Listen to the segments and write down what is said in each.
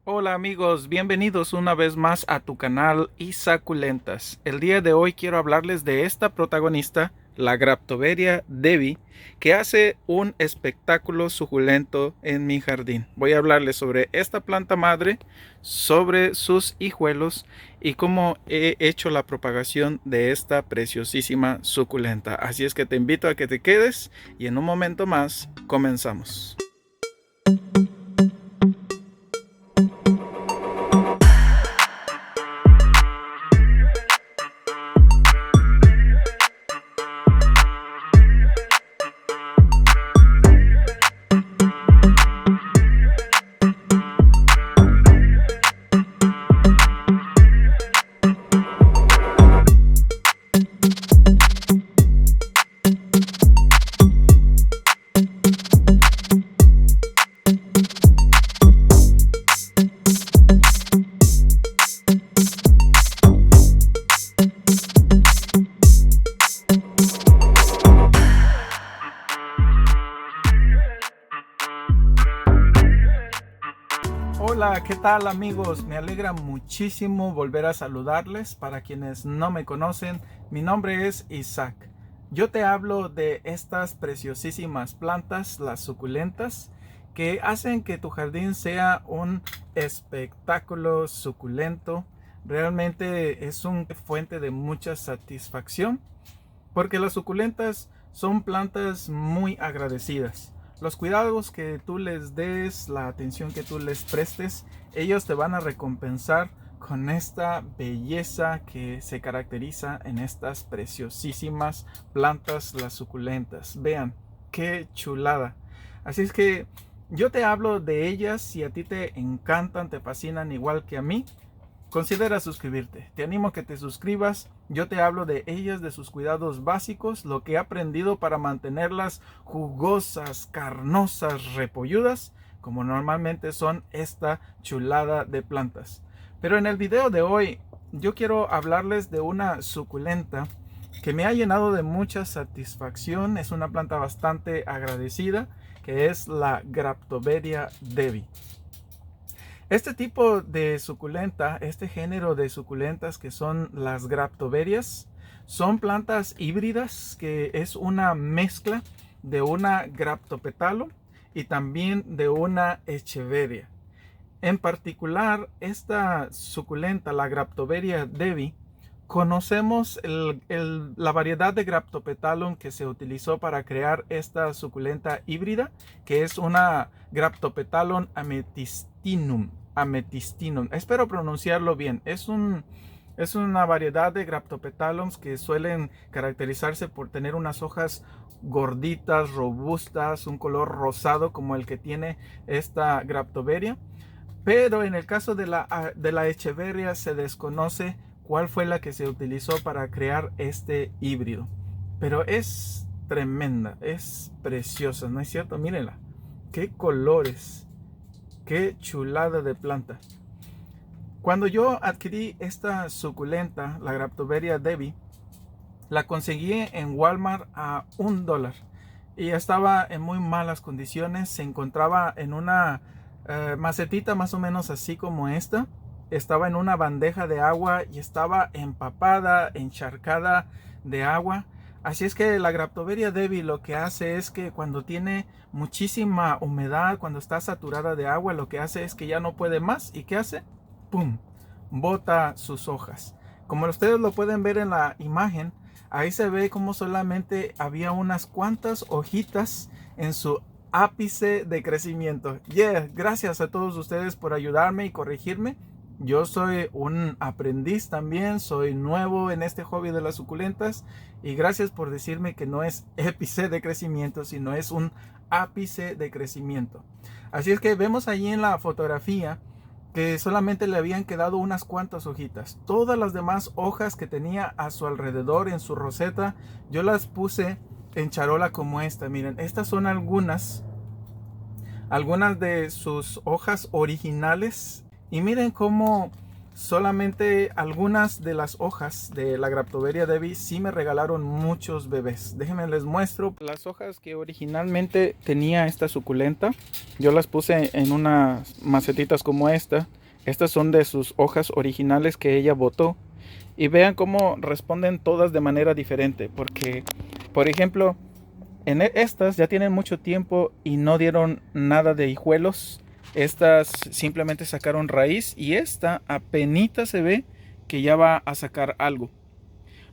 Hola amigos, bienvenidos una vez más a tu canal y Suculentas. El día de hoy quiero hablarles de esta protagonista, la Graptoveria Devi, que hace un espectáculo suculento en mi jardín. Voy a hablarles sobre esta planta madre, sobre sus hijuelos y cómo he hecho la propagación de esta preciosísima suculenta. Así es que te invito a que te quedes y en un momento más comenzamos. Hola, ¿qué tal amigos? Me alegra muchísimo volver a saludarles. Para quienes no me conocen, mi nombre es Isaac. Yo te hablo de estas preciosísimas plantas, las suculentas, que hacen que tu jardín sea un espectáculo suculento. Realmente es una fuente de mucha satisfacción porque las suculentas son plantas muy agradecidas. Los cuidados que tú les des, la atención que tú les prestes, ellos te van a recompensar con esta belleza que se caracteriza en estas preciosísimas plantas, las suculentas. Vean, qué chulada. Así es que yo te hablo de ellas. Si a ti te encantan, te fascinan igual que a mí, considera suscribirte. Te animo a que te suscribas. Yo te hablo de ellas, de sus cuidados básicos, lo que he aprendido para mantenerlas jugosas, carnosas, repolludas, como normalmente son esta chulada de plantas. Pero en el video de hoy yo quiero hablarles de una suculenta que me ha llenado de mucha satisfacción. Es una planta bastante agradecida, que es la Graptoveria Devi. Este tipo de suculenta, este género de suculentas que son las graptoverias, son plantas híbridas que es una mezcla de una graptopetalo y también de una echeveria. En particular, esta suculenta, la Graptoveria Devi, conocemos la variedad de Graptopetalum que se utilizó para crear esta suculenta híbrida, que es una Graptopetalum amethystinum. Espero pronunciarlo bien. Es una variedad de Graptopetalums que suelen caracterizarse por tener unas hojas gorditas, robustas, un color rosado como el que tiene esta Graptoveria. Pero en el caso de la Echeveria se desconoce cuál fue la que se utilizó para crear este híbrido. Pero es tremenda, es preciosa, ¿no es cierto? Mírenla, qué colores, qué chulada de planta. Cuando yo adquirí esta suculenta, la Graptoveria Devi, la conseguí en Walmart a $1 y estaba en muy malas condiciones. Se encontraba en una macetita más o menos así como esta. Estaba en una bandeja de agua y estaba empapada, encharcada de agua. Así es que la Graptoveria Devi lo que hace es que cuando tiene muchísima humedad, cuando está saturada de agua, lo que hace es que ya no puede más. ¿Y qué hace? ¡Pum! Bota sus hojas. Como ustedes lo pueden ver en la imagen, ahí se ve como solamente había unas cuantas hojitas en su ápice de crecimiento. Gracias a todos ustedes por ayudarme y corregirme. Yo soy un aprendiz también, soy nuevo en este hobby de las suculentas y gracias por decirme que no es épice de crecimiento, sino es un ápice de crecimiento. Así es que vemos allí en la fotografía que solamente le habían quedado unas cuantas hojitas. Todas las demás hojas que tenía a su alrededor en su roseta, yo las puse en charola como esta. Miren, estas son algunas de sus hojas originales. Y miren cómo Solamente algunas de las hojas de la Graptoveria Devi sí me regalaron muchos bebés. Déjenme les muestro las hojas que originalmente tenía esta suculenta. Yo las puse en unas macetitas como esta. Estas son de sus hojas originales que ella botó. Y vean cómo responden todas de manera diferente. Porque, por ejemplo, en estas ya tienen mucho tiempo y no dieron nada de hijuelos. Estas simplemente sacaron raíz y esta apenita se ve que ya va a sacar algo.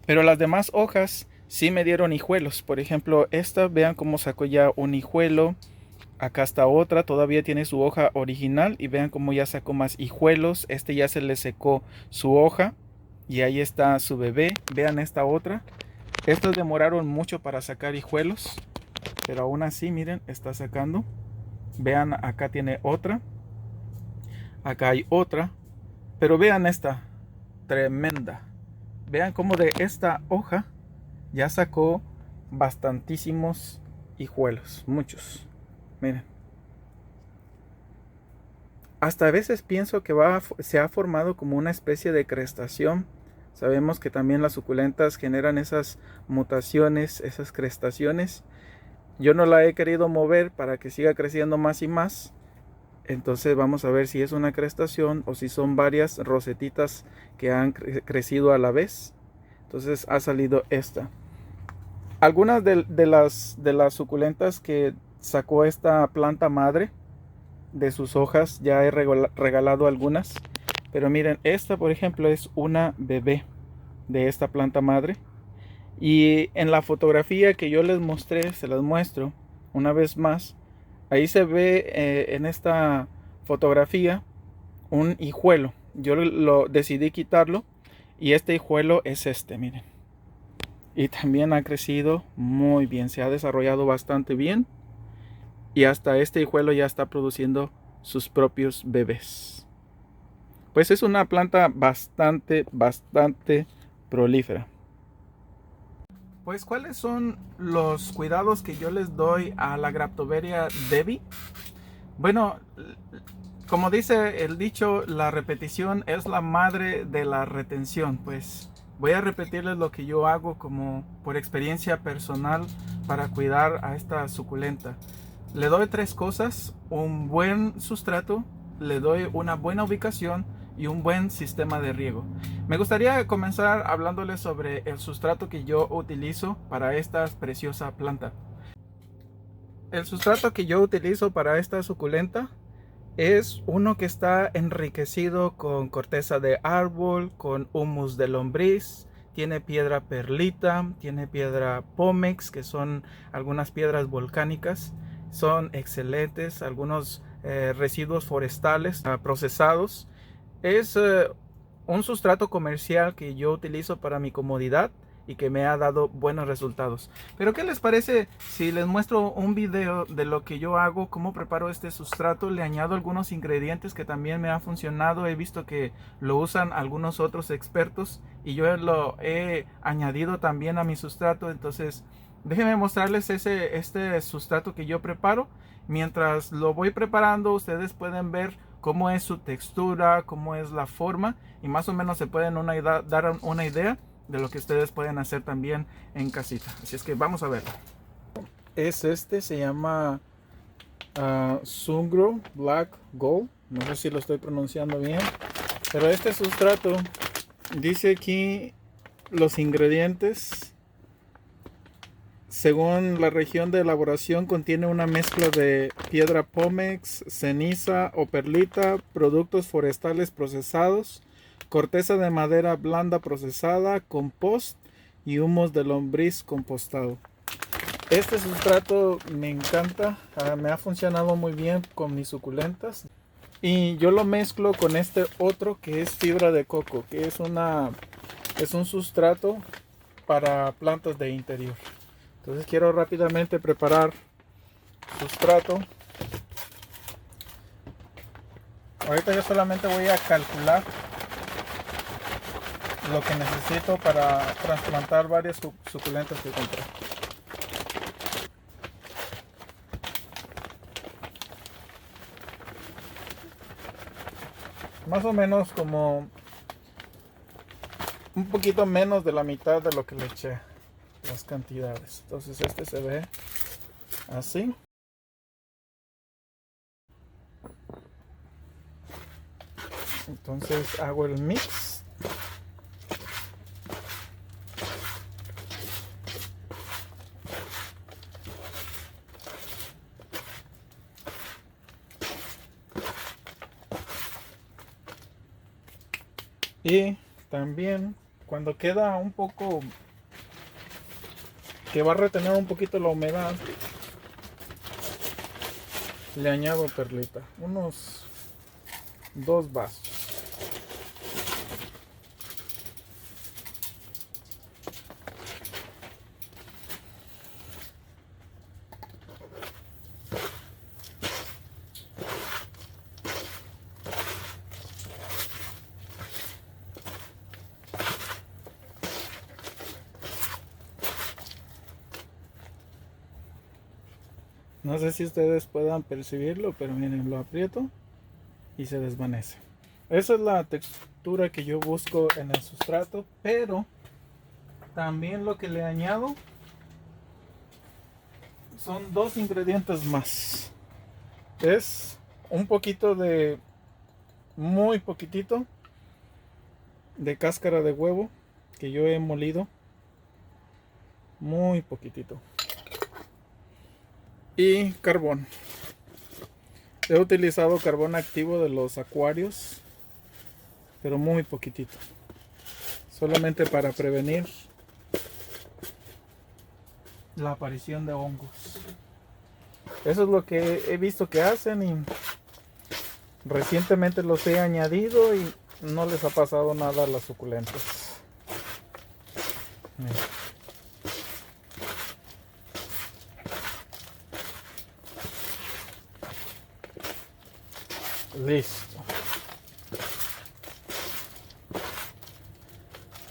Pero las demás hojas sí me dieron hijuelos. Por ejemplo, esta, vean cómo sacó ya un hijuelo. Acá está otra, todavía tiene su hoja original y vean cómo ya sacó más hijuelos. Este ya se le secó su hoja y ahí está su bebé. Vean esta otra. Estos demoraron mucho para sacar hijuelos, pero aún así, miren, está sacando. Vean, acá tiene otra. Acá hay otra. Pero vean esta, tremenda. Vean cómo de esta hoja ya sacó bastantísimos hijuelos, muchos. Miren. Hasta a veces pienso que se ha formado como una especie de crestación. Sabemos que también las suculentas generan esas mutaciones, esas crestaciones. Yo no la he querido mover para que siga creciendo más y más. Entonces vamos a ver si es una crestación o si son varias rosetitas que han crecido a la vez. Entonces ha salido esta. Algunas de las suculentas que sacó esta planta madre, de sus hojas ya he regalado algunas. Pero miren, esta por ejemplo es una bebé de esta planta madre. Y en la fotografía que yo les mostré, se las muestro una vez más. Ahí se ve en esta fotografía un hijuelo. Yo lo decidí quitarlo y este hijuelo es este, miren. Y también ha crecido muy bien, se ha desarrollado bastante bien. Y hasta este hijuelo ya está produciendo sus propios bebés. Pues es una planta bastante prolífera. Pues, ¿cuáles son los cuidados que yo les doy a la Graptoveria Devi? Bueno, como dice el dicho, la repetición es la madre de la retención. Pues voy a repetirles lo que yo hago como por experiencia personal para cuidar a esta suculenta. Le doy 3 cosas: un buen sustrato, le doy una buena ubicación y un buen sistema de riego. Me gustaría comenzar hablándoles sobre el sustrato que yo utilizo para esta preciosa planta. El sustrato que yo utilizo para esta suculenta es uno que está enriquecido con corteza de árbol, con humus de lombriz, tiene piedra perlita, tiene piedra pómex, que son algunas piedras volcánicas. Son excelentes, algunos residuos forestales procesados. Es un sustrato comercial que yo utilizo para mi comodidad y que me ha dado buenos resultados. Pero ¿qué les parece si les muestro un video de lo que yo hago, cómo preparo este sustrato? Le añado algunos ingredientes que también me han funcionado. He visto que lo usan algunos otros expertos y yo lo he añadido también a mi sustrato. Entonces déjenme mostrarles este sustrato que yo preparo. Mientras lo voy preparando, ustedes pueden ver cómo es su textura, cómo es la forma, y más o menos se pueden dar una idea de lo que ustedes pueden hacer también en casita. Así es que vamos a verlo. Se llama Sungro Black Gold. No sé si lo estoy pronunciando bien, pero este sustrato dice aquí los ingredientes. Según la región de elaboración, contiene una mezcla de piedra pómex, ceniza o perlita, productos forestales procesados, corteza de madera blanda procesada, compost y humos de lombriz compostado. Este sustrato me encanta, me ha funcionado muy bien con mis suculentas. Y yo lo mezclo con este otro que es fibra de coco, que es un sustrato para plantas de interior. Entonces quiero rápidamente preparar sustrato. Ahorita yo solamente voy a calcular lo que necesito para trasplantar varias suculentas que compré. Más o menos como un poquito menos de la mitad de lo que le eché, las cantidades. Entonces este se ve así. Entonces hago el mix. Y también cuando queda un poco que va a retener un poquito la humedad, le añado perlita, unos 2 vasos. No sé si ustedes puedan percibirlo, pero miren, lo aprieto y se desvanece. Esa es la textura que yo busco en el sustrato, pero también lo que le añado son 2 ingredientes más. Es un poquito de, muy poquitito, de cáscara de huevo que yo he molido. Muy poquitito. Y carbón. He utilizado carbón activo de los acuarios, pero muy poquitito. Solamente para prevenir la aparición de hongos. Eso es lo que he visto que hacen y recientemente los he añadido y no les ha pasado nada a las suculentas. Listo.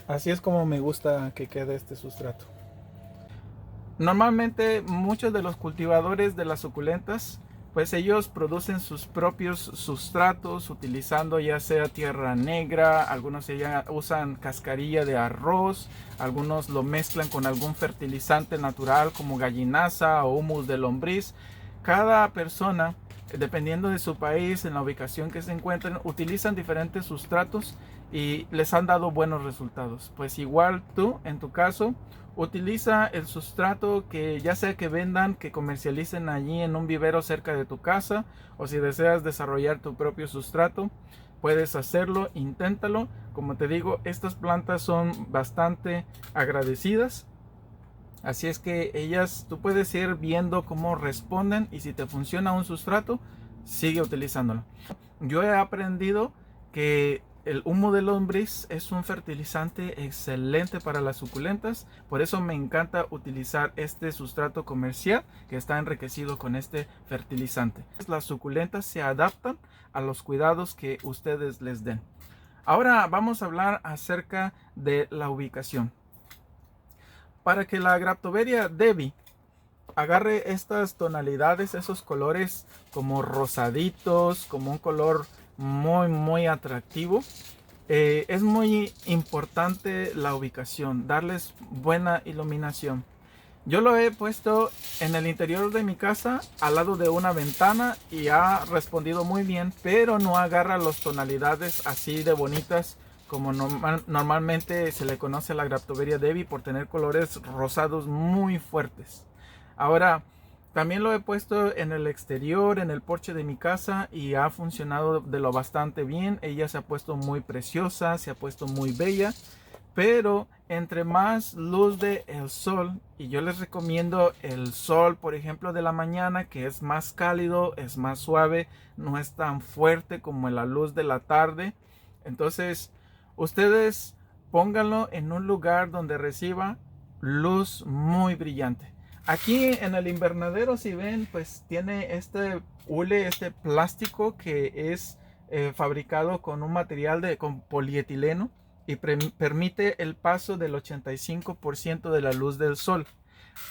Así es como me gusta que quede este sustrato. Normalmente muchos de los cultivadores de las suculentas, pues ellos producen sus propios sustratos utilizando ya sea tierra negra, algunos ya usan cascarilla de arroz, algunos lo mezclan con algún fertilizante natural como gallinaza o humus de lombriz. Cada persona, dependiendo de su país, en la ubicación que se encuentren, utilizan diferentes sustratos y les han dado buenos resultados. Pues igual tú, en tu caso, utiliza el sustrato que ya sea que vendan, que comercialicen allí en un vivero cerca de tu casa, o si deseas desarrollar tu propio sustrato, puedes hacerlo, inténtalo. Como te digo, estas plantas son bastante agradecidas. Así es que ellas, tú puedes ir viendo cómo responden y si te funciona un sustrato, sigue utilizándolo. Yo he aprendido que el humo de lombriz es un fertilizante excelente para las suculentas, por eso me encanta utilizar este sustrato comercial que está enriquecido con este fertilizante. Las suculentas se adaptan a los cuidados que ustedes les den. Ahora vamos a hablar acerca de la ubicación. Para que la Graptoveria Devi agarre estas tonalidades, esos colores como rosaditos, como un color muy atractivo, es muy importante la ubicación, darles buena iluminación. Yo lo he puesto en el interior de mi casa, al lado de una ventana, y ha respondido muy bien, pero no agarra las tonalidades así de bonitas como normalmente se le conoce a la Graptoveria Devi, por tener colores rosados muy fuertes. Ahora, también lo he puesto en el exterior, en el porche de mi casa, y ha funcionado de lo bastante bien. Ella se ha puesto muy preciosa, se ha puesto muy bella, pero entre más luz del sol, y yo les recomiendo el sol, por ejemplo, de la mañana, que es más cálido, es más suave, no es tan fuerte como la luz de la tarde. Entonces, ustedes pónganlo en un lugar donde reciba luz muy brillante. Aquí en el invernadero, si ven, pues tiene este hule, este plástico que es fabricado con un material con polietileno y permite el paso del 85% de la luz del sol.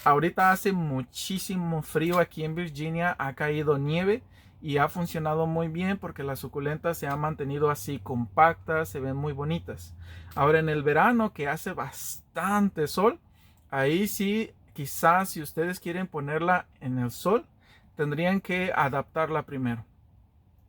Ahorita hace muchísimo frío aquí en Virginia, ha caído nieve y ha funcionado muy bien porque las suculentas se han mantenido así compactas, se ven muy bonitas. Ahora en el verano, que hace bastante sol, ahí sí, quizás si ustedes quieren ponerla en el sol, tendrían que adaptarla primero.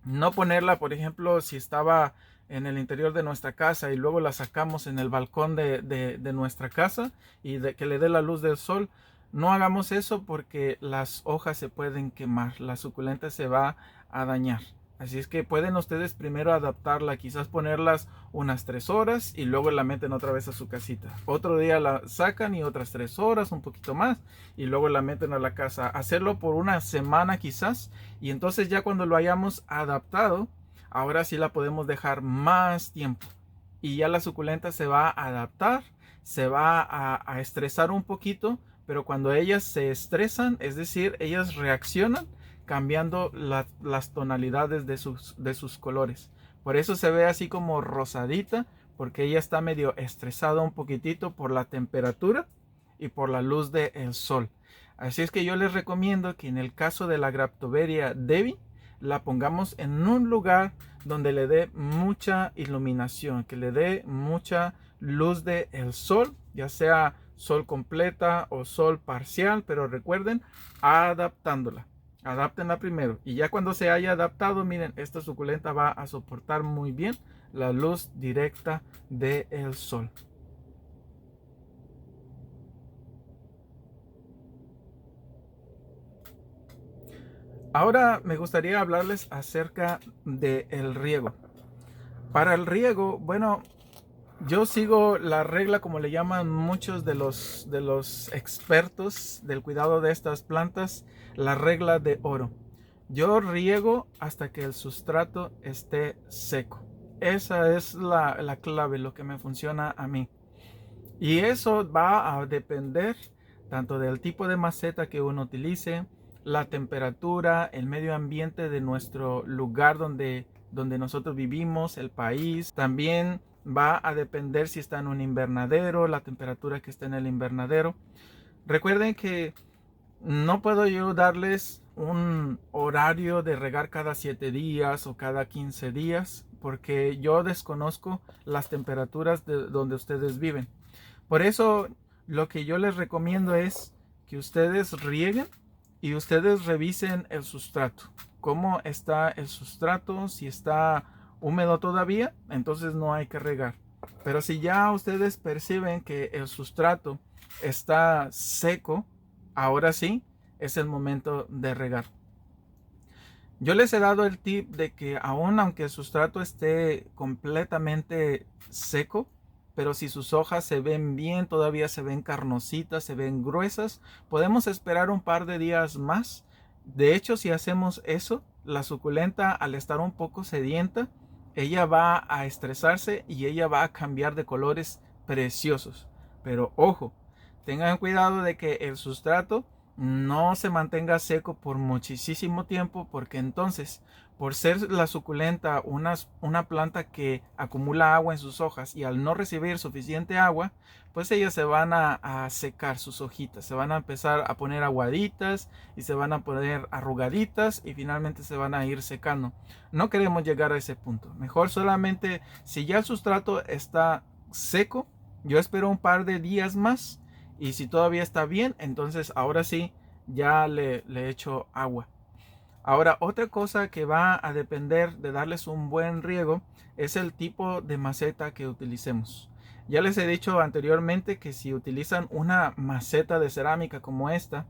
No ponerla, por ejemplo, si estaba en el interior de nuestra casa y luego la sacamos en el balcón de nuestra casa y que le dé la luz del sol. No hagamos eso porque las hojas se pueden quemar, la suculenta se va a dañar. Así es que pueden ustedes primero adaptarla, quizás ponerlas unas 3 horas y luego la meten otra vez a su casita. Otro día la sacan y otras 3 horas, un poquito más, y luego la meten a la casa. Hacerlo por una semana quizás, y entonces ya cuando lo hayamos adaptado, ahora sí la podemos dejar más tiempo. Y ya la suculenta se va a adaptar, se va a estresar un poquito, pero cuando ellas se estresan, es decir, ellas reaccionan, cambiando las tonalidades de sus colores. Por eso se ve así como rosadita, porque ella está medio estresada un poquitito por la temperatura y por la luz del sol. Así es que yo les recomiendo que en el caso de la Graptoveria Devi, la pongamos en un lugar donde le dé mucha iluminación, que le dé mucha luz del sol, ya sea sol completa o sol parcial, pero recuerden, adaptándola. Adáptenla primero y ya cuando se haya adaptado, miren, esta suculenta va a soportar muy bien la luz directa del sol. Ahora me gustaría hablarles acerca del riego. Para el riego, bueno, yo sigo la regla, como le llaman muchos de los expertos del cuidado de estas plantas, la regla de oro. Yo riego hasta que el sustrato esté seco. Esa es la clave, lo que me funciona a mí. Y eso va a depender tanto del tipo de maceta que uno utilice, la temperatura, el medio ambiente de nuestro lugar donde nosotros vivimos, el país. También va a depender si está en un invernadero, la temperatura que está en el invernadero. Recuerden que no puedo yo darles un horario de regar cada 7 días o cada 15 días porque yo desconozco las temperaturas de donde ustedes viven. Por eso lo que yo les recomiendo es que ustedes rieguen y ustedes revisen el sustrato. ¿Cómo está el sustrato? Si está húmedo todavía, entonces no hay que regar. Pero si ya ustedes perciben que el sustrato está seco, ahora sí es el momento de regar. Yo les he dado el tip de que aunque el sustrato esté completamente seco, pero si sus hojas se ven bien, todavía se ven carnositas, se ven gruesas, podemos esperar un par de días más. De hecho, si hacemos eso, la suculenta, al estar un poco sedienta, ella va a estresarse y ella va a cambiar de colores preciosos. Pero ojo, tengan cuidado de que el sustrato no se mantenga seco por muchísimo tiempo, porque entonces, por ser la suculenta una planta que acumula agua en sus hojas y al no recibir suficiente agua, pues ellas se van a secar, sus hojitas se van a empezar a poner aguaditas y se van a poner arrugaditas y finalmente se van a ir secando. No queremos llegar a ese punto. Mejor solamente si ya el sustrato está seco, yo espero un par de días más. Y si todavía está bien, entonces ahora sí ya le echo agua. Ahora, otra cosa que va a depender de darles un buen riego es el tipo de maceta que utilicemos. Ya les he dicho anteriormente que si utilizan una maceta de cerámica como esta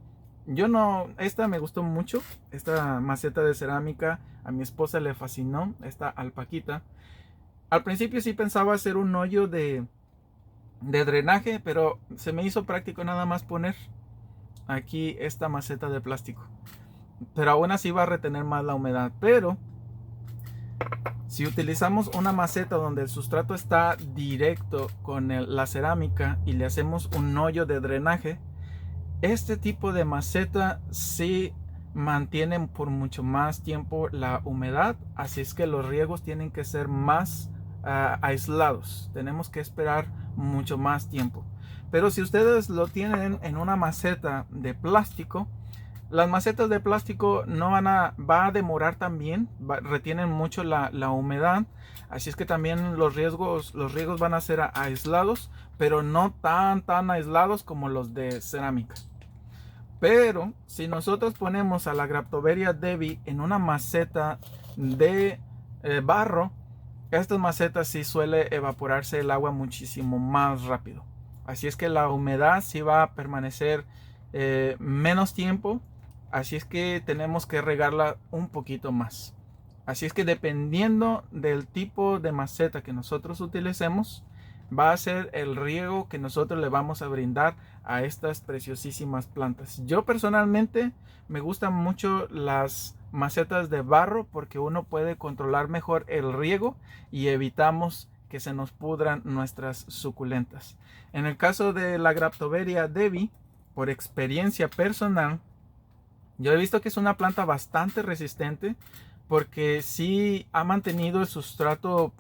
me gustó mucho. Esta maceta de cerámica a mi esposa le fascinó, esta alpaquita. Al principio sí pensaba hacer un hoyo de drenaje, pero se me hizo práctico nada más poner aquí esta maceta de plástico, pero aún así va a retener más la humedad. Pero si utilizamos una maceta donde el sustrato está directo con la cerámica y le hacemos un hoyo de drenaje, este tipo de maceta sí mantienen por mucho más tiempo la humedad, así es que los riegos tienen que ser más aislados. Tenemos que esperar mucho más tiempo. Pero si ustedes lo tienen en una maceta de plástico, Las macetas de plástico no va a demorar también, retienen mucho la humedad, así es que también los riegos van a ser aislados, pero no tan aislados como los de cerámica. Pero si nosotros ponemos a la Graptoveria Devi en una maceta de barro, estas macetas sí suele evaporarse el agua muchísimo más rápido. Así es que la humedad sí va a permanecer menos tiempo. Así es que tenemos que regarla un poquito más. Así es que dependiendo del tipo de maceta que nosotros utilicemos, va a ser el riego que nosotros le vamos a brindar a estas preciosísimas plantas. Yo personalmente me gustan mucho las macetas de barro porque uno puede controlar mejor el riego y evitamos que se nos pudran nuestras suculentas. En el caso de la Graptoveria Devi, por experiencia personal, yo he visto que es una planta bastante resistente porque sí ha mantenido el sustrato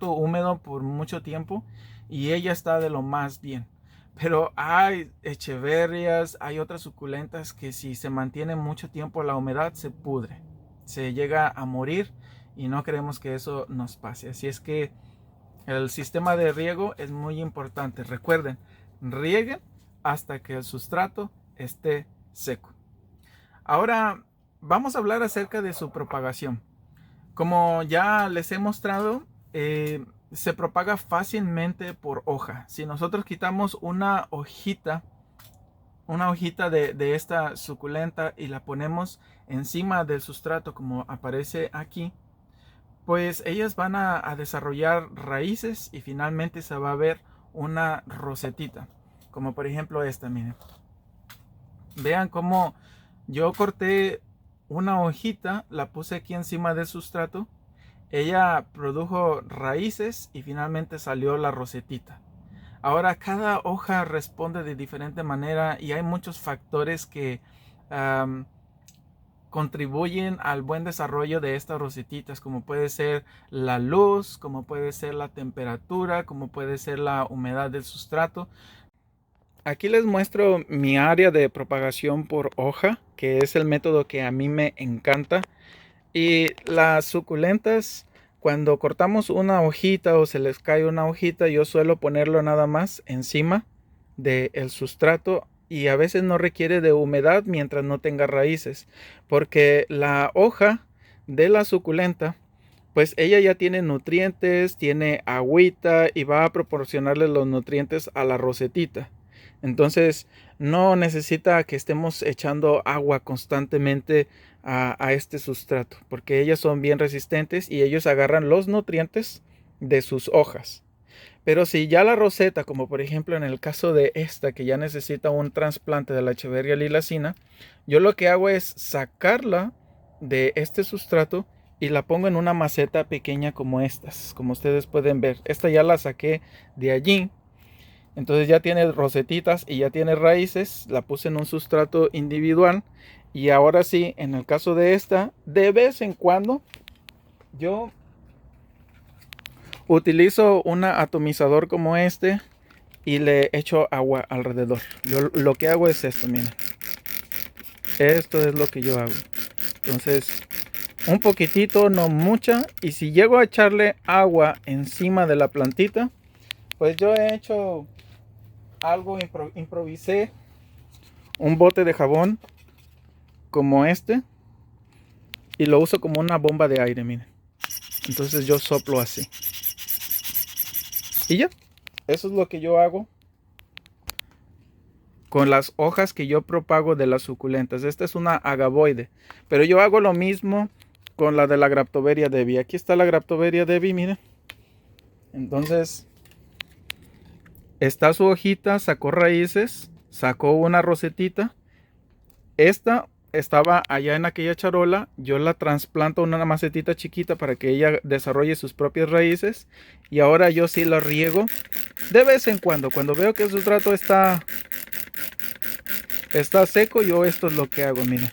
húmedo por mucho tiempo y ella está de lo más bien. Pero hay echeverias, hay otras suculentas que si se mantiene mucho tiempo la humedad se pudre, se llega a morir y no queremos que eso nos pase. Así es que el sistema de riego es muy importante. Recuerden, rieguen hasta que el sustrato esté seco. Ahora vamos a hablar acerca de su propagación. Como ya les he mostrado, se propaga fácilmente por hoja. Si nosotros quitamos una hojita de esta suculenta y la ponemos encima del sustrato como aparece aquí, pues ellas van a desarrollar raíces y finalmente se va a ver una rosetita. Como por ejemplo esta, miren. Vean cómo yo corté una hojita, la puse aquí encima del sustrato. Ella produjo raíces y finalmente salió la rosetita. Ahora cada hoja responde de diferente manera y hay muchos factores que contribuyen al buen desarrollo de estas rosetitas, como puede ser la luz, como puede ser la temperatura, como puede ser la humedad del sustrato. Aquí les muestro mi área de propagación por hoja, que es el método que a mí me encanta. Y las suculentas, cuando cortamos una hojita o se les cae una hojita, yo suelo ponerlo nada más encima del sustrato y a veces no requiere de humedad mientras no tenga raíces, porque la hoja de la suculenta, pues ella ya tiene nutrientes, tiene agüita y va a proporcionarle los nutrientes a la rosetita. Entonces no necesita que estemos echando agua constantemente a este sustrato, porque ellas son bien resistentes y ellos agarran los nutrientes de sus hojas. Pero si ya la roseta, como por ejemplo en el caso de esta que ya necesita un trasplante de la Echeveria lilacina, yo lo que hago es sacarla de este sustrato y la pongo en una maceta pequeña como estas, como ustedes pueden ver. Esta ya la saqué de allí. Entonces ya tiene rosetitas y ya tiene raíces. La puse en un sustrato individual. Y ahora sí, en el caso de esta, de vez en cuando yo utilizo un atomizador como este y le echo agua alrededor. Yo lo que hago es esto, miren. Esto es lo que yo hago. Entonces, un poquitito, no mucha. Y si llego a echarle agua encima de la plantita, pues yo he hecho algo, improvisé un bote de jabón como este y lo uso como una bomba de aire, miren. Entonces yo soplo así y ya, eso es lo que yo hago con las hojas que yo propago de las suculentas. Esta es una agavoide, pero yo hago lo mismo con la de la Graptoveria Devi. Aquí está la Graptoveria Devi, miren. Entonces está su hojita, sacó raíces, sacó una rosetita. Esta estaba allá en aquella charola, yo la trasplanto a una macetita chiquita para que ella desarrolle sus propias raíces. Y ahora yo sí la riego de vez en cuando veo que el sustrato está seco, yo esto es lo que hago, miren.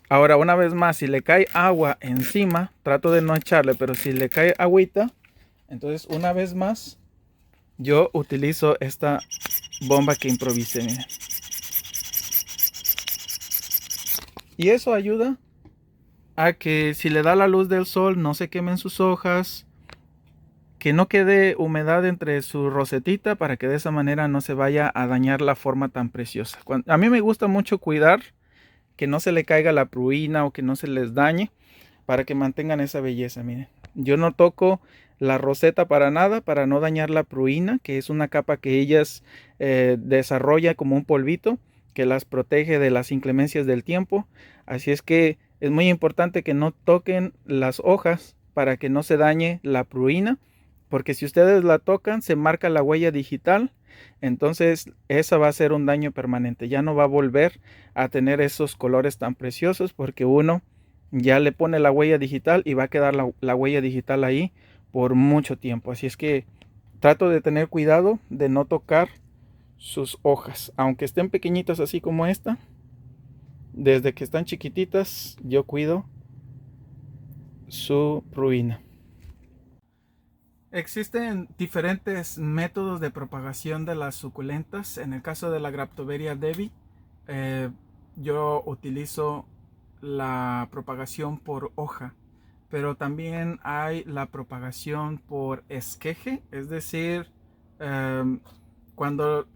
Ahora una vez más, si le cae agua encima, trato de no echarle, pero si le cae agüita, entonces una vez más yo utilizo esta bomba que improvisé, miren. Y eso ayuda a que si le da la luz del sol no se quemen sus hojas, que no quede humedad entre su rosetita para que de esa manera no se vaya a dañar la forma tan preciosa. A mí me gusta mucho cuidar que no se le caiga la pruina o que no se les dañe para que mantengan esa belleza. Miren, yo no toco la roseta para nada para no dañar la pruina, que es una capa que ellas desarrolla como un polvito que las protege de las inclemencias del tiempo. Así es que es muy importante que no toquen las hojas para que no se dañe la pruina, porque si ustedes la tocan se marca la huella digital, entonces esa va a ser un daño permanente, ya no va a volver a tener esos colores tan preciosos porque uno ya le pone la huella digital y va a quedar la huella digital ahí por mucho tiempo. Así es que trato de tener cuidado de no tocar sus hojas, aunque estén pequeñitas así como esta. Desde que están chiquititas yo cuido su ruina. Existen diferentes métodos de propagación de las suculentas. En el caso de la Graptoveria Devi, yo utilizo la propagación por hoja, pero también hay la propagación por esqueje, es decir, cuando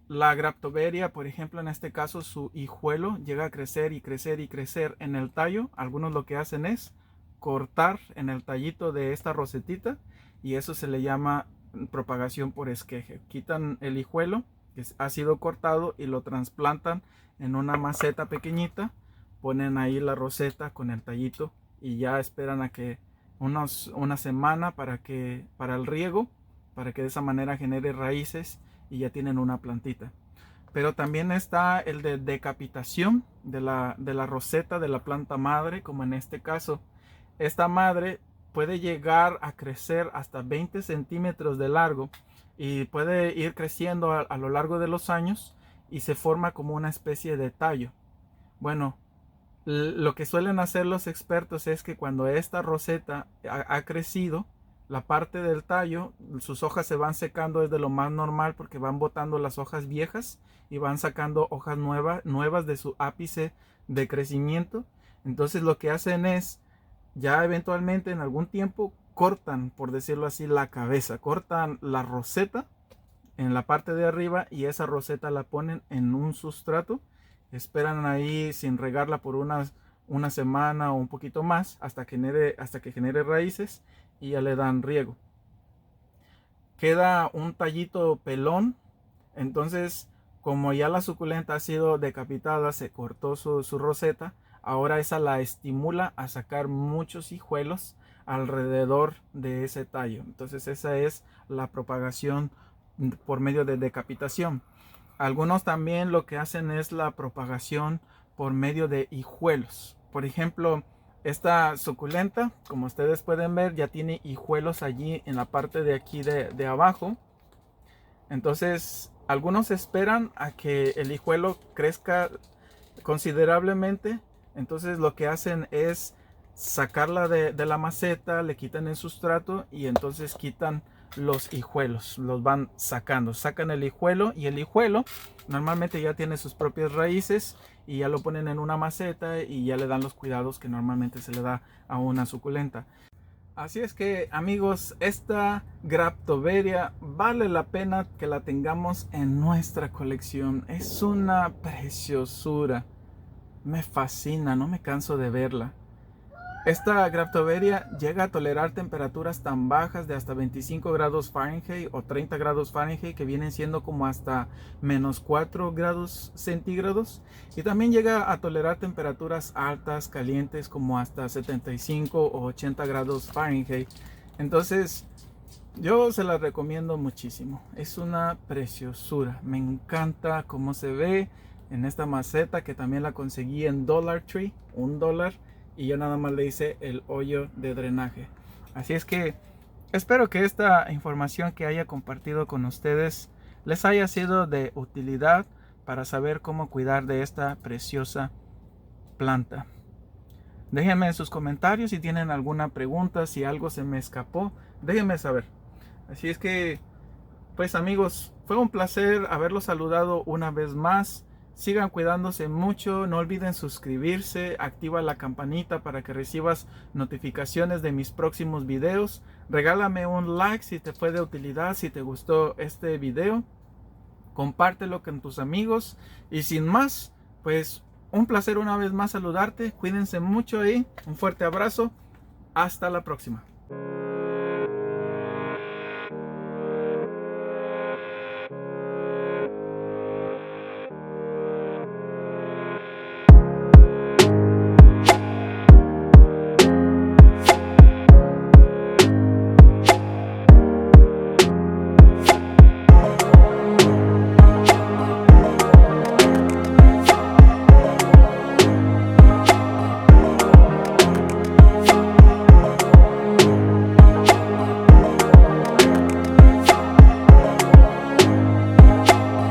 la Graptoveria, por ejemplo, en este caso su hijuelo llega a crecer y crecer y crecer en el tallo, algunos lo que hacen es cortar en el tallito de esta rosetita y eso se le llama propagación por esqueje. Quitan el hijuelo que ha sido cortado y lo trasplantan en una maceta pequeñita, ponen ahí la roseta con el tallito y ya esperan a que una semana para el riego, para que de esa manera genere raíces y ya tienen una plantita. Pero también está el de decapitación de la roseta de la planta madre, como en este caso. Esta madre puede llegar a crecer hasta 20 centímetros de largo y puede ir creciendo a lo largo de los años y se forma como una especie de tallo. Bueno, lo que suelen hacer los expertos es que cuando esta roseta ha crecido, la parte del tallo, sus hojas se van secando desde lo más normal porque van botando las hojas viejas y van sacando hojas nuevas de su ápice de crecimiento. Entonces lo que hacen es, ya eventualmente en algún tiempo, cortan, por decirlo así, la cabeza, cortan la roseta en la parte de arriba y esa roseta la ponen en un sustrato, esperan ahí sin regarla por una semana o un poquito más hasta que genere raíces y ya le dan riego. Queda un tallito pelón, entonces como ya la suculenta ha sido decapitada, se cortó su roseta, ahora esa la estimula a sacar muchos hijuelos alrededor de ese tallo. Entonces esa es la propagación por medio de decapitación. Algunos también lo que hacen es la propagación por medio de hijuelos. Por ejemplo, esta suculenta, como ustedes pueden ver, ya tiene hijuelos allí en la parte de aquí de abajo. Entonces, algunos esperan a que el hijuelo crezca considerablemente. Entonces, lo que hacen es sacarla de la maceta, le quitan el sustrato y entonces quitan los hijuelos, los van sacando, sacan el hijuelo y el hijuelo normalmente ya tiene sus propias raíces y ya lo ponen en una maceta y ya le dan los cuidados que normalmente se le da a una suculenta. Así es que amigos, esta Graptoveria vale la pena que la tengamos en nuestra colección. Es una preciosura, me fascina, no me canso de verla. Esta Graptoveria llega a tolerar temperaturas tan bajas de hasta 25 grados Fahrenheit o 30 grados Fahrenheit, que vienen siendo como hasta menos 4 grados centígrados. Y también llega a tolerar temperaturas altas, calientes, como hasta 75 o 80 grados Fahrenheit. Entonces, yo se la recomiendo muchísimo. Es una preciosura. Me encanta cómo se ve en esta maceta, que también la conseguí en Dollar Tree, $1. Y yo nada más le hice el hoyo de drenaje. Así es que espero que esta información que haya compartido con ustedes les haya sido de utilidad para saber cómo cuidar de esta preciosa planta. Déjenme en sus comentarios si tienen alguna pregunta, si algo se me escapó, déjenme saber. Así es que, pues amigos, fue un placer haberlos saludado una vez más. Sigan cuidándose mucho, no olviden suscribirse, activa la campanita para que recibas notificaciones de mis próximos videos. Regálame un like si te fue de utilidad, si te gustó este video. Compártelo con tus amigos y sin más, pues un placer una vez más saludarte. Cuídense mucho y un fuerte abrazo. Hasta la próxima.